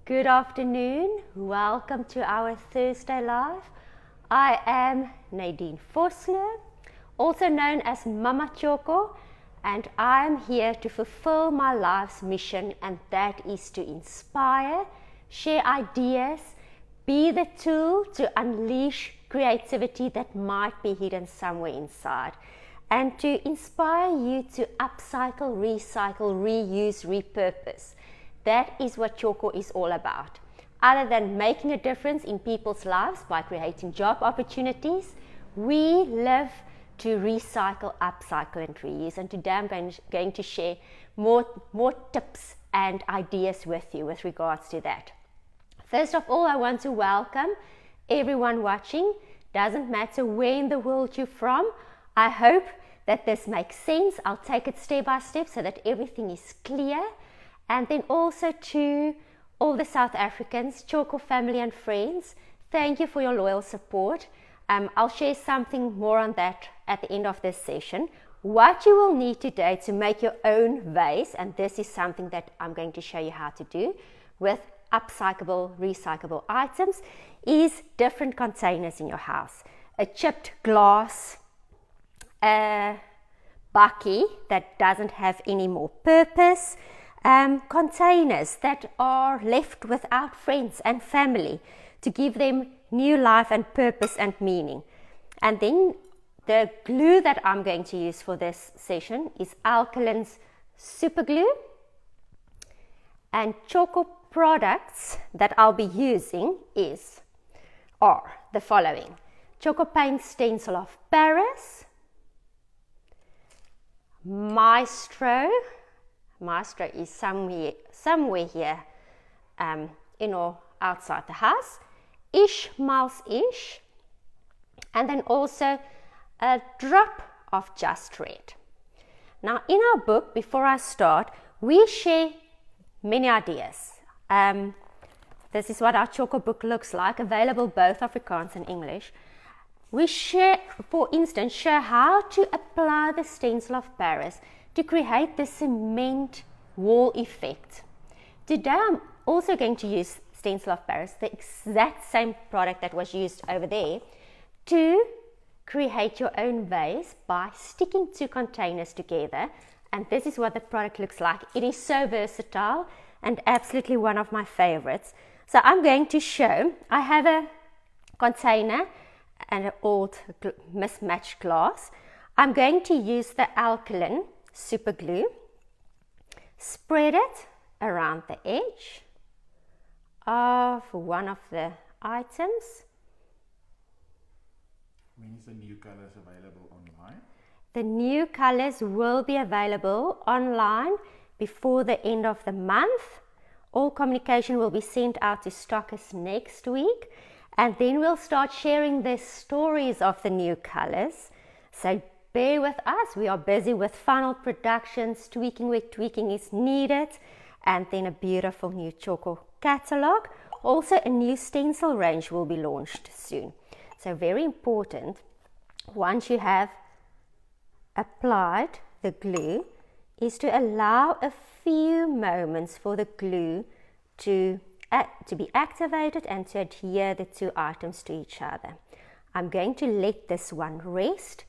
Good afternoon, welcome to our Thursday Live. I am Nadine Vosloo, also known as Mama Tjhoko, and I am here to fulfill my life's mission, and that is to inspire, share ideas, be the tool to unleash creativity that might be hidden somewhere inside, and to inspire you to upcycle, recycle, reuse, repurpose. That is what Tjhoko is all about. Other than making a difference in people's lives by creating job opportunities, we live to recycle, upcycle and reuse. And today I'm going to share more tips and ideas with you with regards to that. First of all, I want to welcome everyone watching. Doesn't matter where in the world you're from. I hope that this makes sense. I'll take it step by step so that everything is clear. And then also to all the South Africans, Tjhoko family and friends, thank you for your loyal support. I'll share something more on that at the end of this session. What you will need today to make your own vase, and this is something that I'm going to show you how to do with upcyclable, recyclable items, is different containers in your house. A chipped glass, a bucket that doesn't have any more purpose, containers that are left without friends and family to give them new life and purpose and meaning. And then the glue that I'm going to use for this session is Alkalin's super glue, and Tjhoko products that I'll be using are the following: Tjhoko paint stencil of Paris, Maestro is somewhere here in or outside the house, Ishmael's Ish, and then also a drop of Just Red. Now in our book, before I start, we share many ideas. This is what our Tjhoko book looks like, available both Afrikaans and English. We share, for instance, how to apply the stencil of Paris to create the cement wall effect. Today I'm also going to use stencil of Paris, the exact same product that was used over there, to create your own vase by sticking two containers together. And this is what the product looks like. It is so versatile and absolutely one of my favorites. So I'm going to show, I have a container and an old mismatched glass. I'm going to use the Alkalin super glue, spread it around the edge of one of the items. When is the new colors available online? The new colors will be available online before the end of the month. All communication will be sent out to stockers next week, and then we'll start sharing the stories of the new colors. So bear with us, we are busy with final productions, tweaking where tweaking is needed, and then a beautiful new Tjhoko catalog. Also a new stencil range will be launched soon. So very important, once you have applied the glue, is to allow a few moments for the glue to be activated and to adhere the two items to each other. I'm going to let this one rest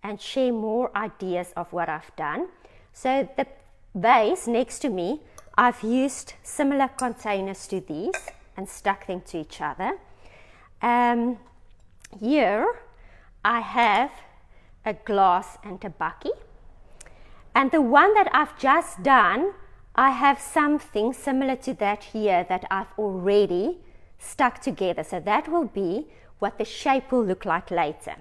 and share more ideas of what I've done. So the vase next to me, I've used similar containers to these and stuck them to each other. Here I have a glass and a bucket. And the one that I've just done, I have something similar to that here that I've already stuck together. So that will be what the shape will look like later.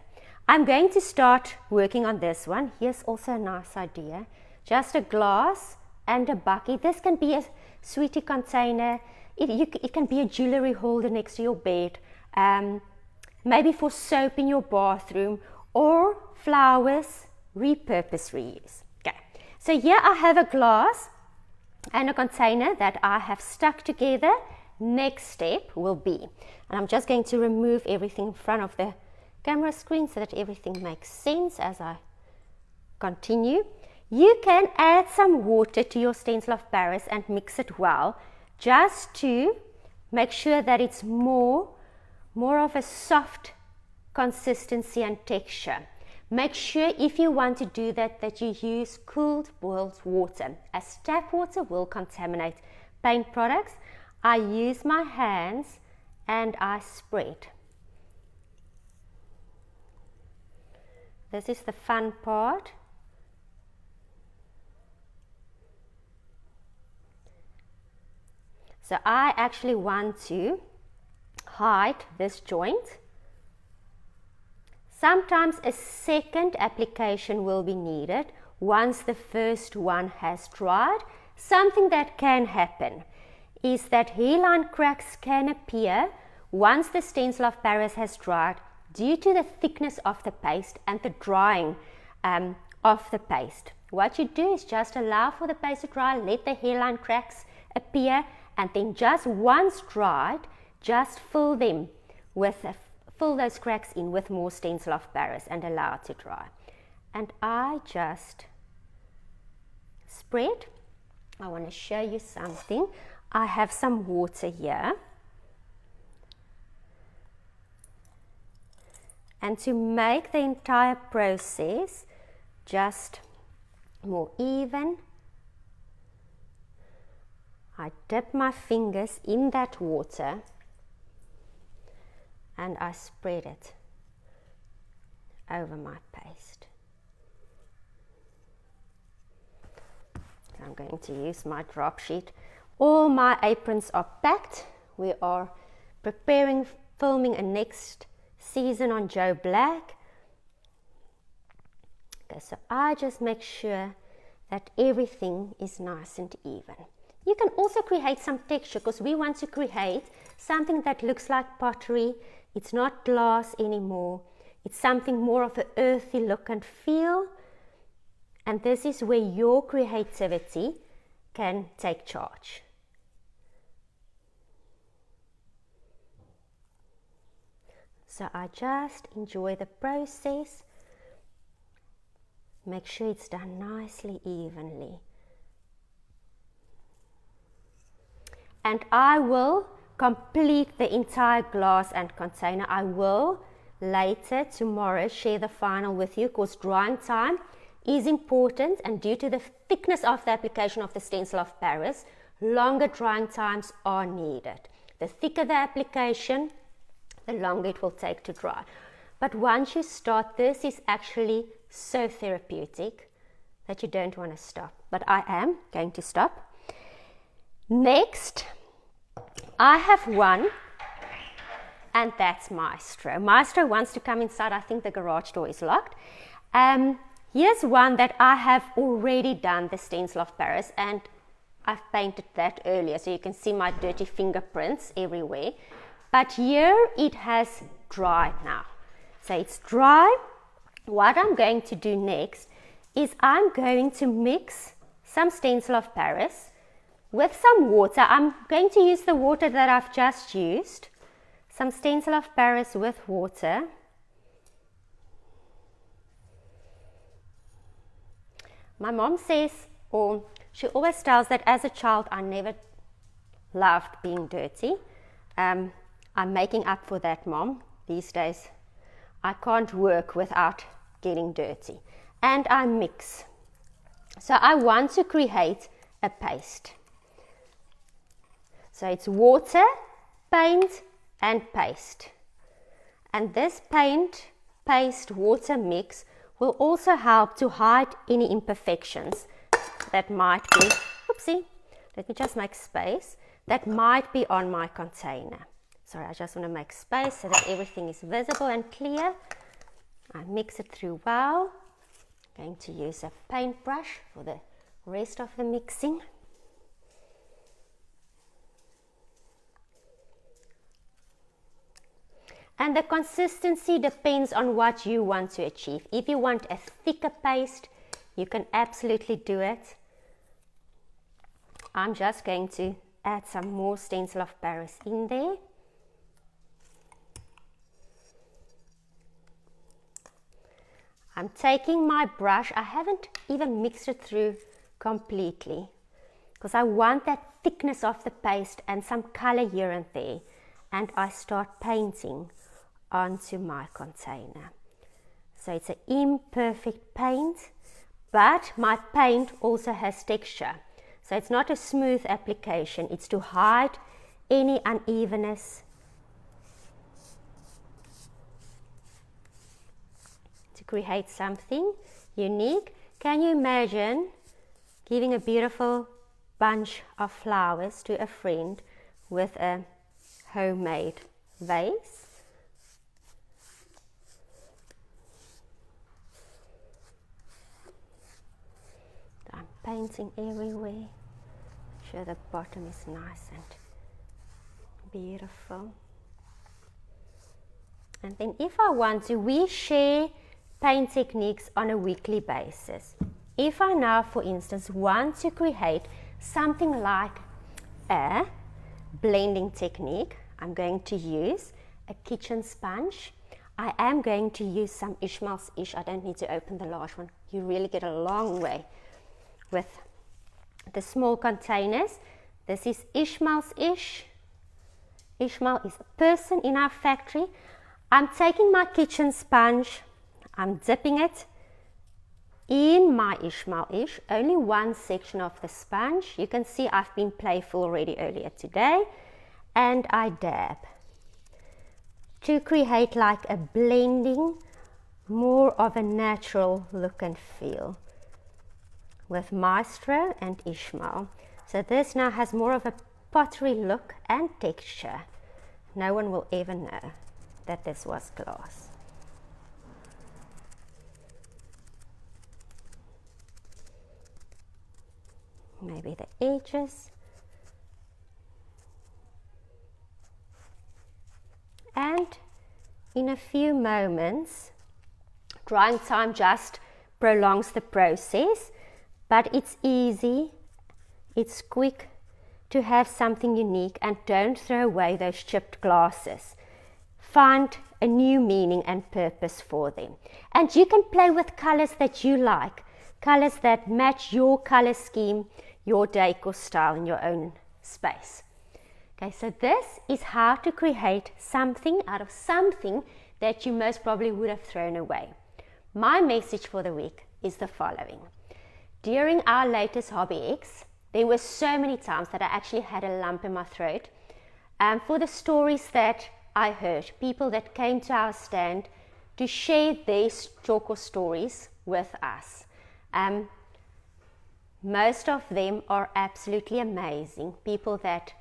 I'm going to start working on this one. Here's also a nice idea. Just a glass and a bucket. This can be a sweetie container. It can be a jewelry holder next to your bed. Maybe for soap in your bathroom, or flowers, repurpose, reuse. Okay. So here I have a glass and a container that I have stuck together. Next step will be, and I'm just going to remove everything in front of the camera screen so that everything makes sense as I continue. You can add some water to your stencil of Paris and mix it well, just to make sure that it's more of a soft consistency and texture. Make sure if you want to do that, that you use cooled boiled water, as tap water will contaminate paint products. I use my hands and I spread. This is the fun part. So I actually want to hide this joint. Sometimes a second application will be needed once the first one has dried. Something that can happen is that hairline cracks can appear once the stencil of Paris has dried due to the thickness of the paste and the drying of the paste. What you do is just allow for the paste to dry, let the hairline cracks appear, and then just once dried, just fill those cracks in with more stencil of Paris and allow it to dry. And I just spread. I want to show you something. I have some water here. And to make the entire process just more even, I dip my fingers in that water and I spread it over my paste. I'm going to use my drop sheet. All my aprons are packed. We are preparing, filming a next season on Joe Black. Okay, so I just make sure that everything is nice and even. You can also create some texture, because we want to create something that looks like pottery. It's not glass anymore. It's something more of an earthy look and feel. And this is where your creativity can take charge. So I just enjoy the process. Make sure it's done nicely, evenly. And I will complete the entire glass and container. I will later, tomorrow, share the final with you, because drying time is important, and due to the thickness of the application of the stencil of Paris, longer drying times are needed. The thicker the application, the longer it will take to dry. But once you start, this is actually so therapeutic that you don't want to stop. But I am going to stop. Next, I have one, and that's Maestro. Maestro wants to come inside. I think the garage door is locked. Here's one that I have already done the stencil of Paris, and I've painted that earlier, so you can see my dirty fingerprints everywhere. But here it has dried now. So it's dry. What I'm going to do next is I'm going to mix some stencil of Paris with some water. I'm going to use the water that I've just used. Some stencil of Paris with water. My mom says, or she always tells, that as a child I never loved being dirty. I'm making up for that, Mom. These days I can't work without getting dirty. And I mix. So I want to create a paste. So it's water, paint and paste. And this paint, paste, water mix will also help to hide any imperfections that might be, oopsie, let me just make space, that might be on my container. Sorry, I just want to make space so that everything is visible and clear. I mix it through well. I'm going to use a paintbrush for the rest of the mixing. And the consistency depends on what you want to achieve. If you want a thicker paste, you can absolutely do it. I'm just going to add some more stencil of Paris in there. I'm taking my brush. I haven't even mixed it through completely, because I want that thickness of the paste and some color here and there. And I start painting onto my container. So it's an imperfect paint, but my paint also has texture. So it's not a smooth application, it's to hide any unevenness, to create something unique. Can you imagine giving a beautiful bunch of flowers to a friend with a homemade vase? I'm painting everywhere. Make sure the bottom is nice and beautiful. And then if I want to, we share paint techniques on a weekly basis. If I now, for instance, want to create something like a blending technique, I'm going to use a kitchen sponge. I am going to use some Ishmael's Ish. I don't need to open the large one. You really get a long way with the small containers. This is Ishmael's Ish. Ishmael is a person in our factory. I'm taking my kitchen sponge, I'm dipping it in my Ishmael Ish, only one section of the sponge. You can see I've been playful already earlier today. And I dab to create like a blending, more of a natural look and feel with Maestro and Ishmael. So this now has more of a pottery look and texture. No one will ever know that this was glass. Maybe the edges. And in a few moments, drying time just prolongs the process, but it's easy, it's quick to have something unique, and don't throw away those chipped glasses. Find a new meaning and purpose for them. And you can play with colors that you like, colors that match your color scheme, your decor style in your own space. Okay, so this is how to create something out of something that you most probably would have thrown away. My message for the week is the following. During our latest Hobby X, there were so many times that I actually had a lump in my throat for the stories that I heard, people that came to our stand to share their Tjhoko stories with us. Most of them are absolutely amazing. People that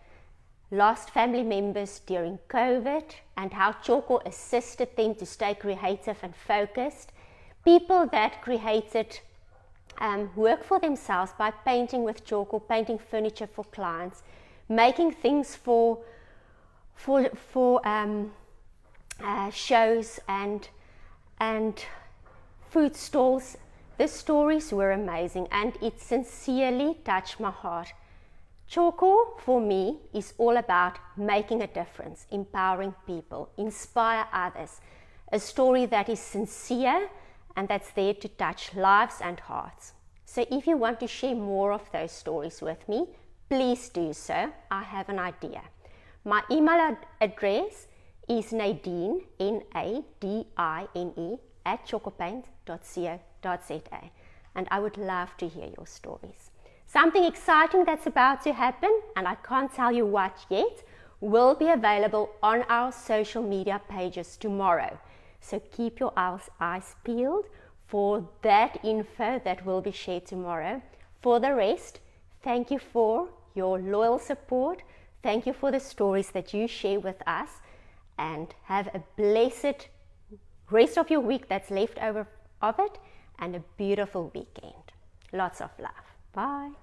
lost family members during COVID and how Tjhoko assisted them to stay creative and focused. People that created work for themselves by painting with Tjhoko, painting furniture for clients, making things for shows and food stalls. The stories were amazing and it sincerely touched my heart. Tjhoko, for me, is all about making a difference, empowering people, inspire others. A story that is sincere and that's there to touch lives and hearts. So if you want to share more of those stories with me, please do so. I have an idea. My email address is Nadine, Nadine, @tjokopaint.co.za, and I would love to hear your stories. Something exciting that's about to happen, and I can't tell you what yet, will be available on our social media pages tomorrow. So keep your eyes peeled for that info that will be shared tomorrow. For the rest, thank you for your loyal support. Thank you for the stories that you share with us, and have a blessed rest of your week that's left over of it, and a beautiful weekend. Lots of love. Bye.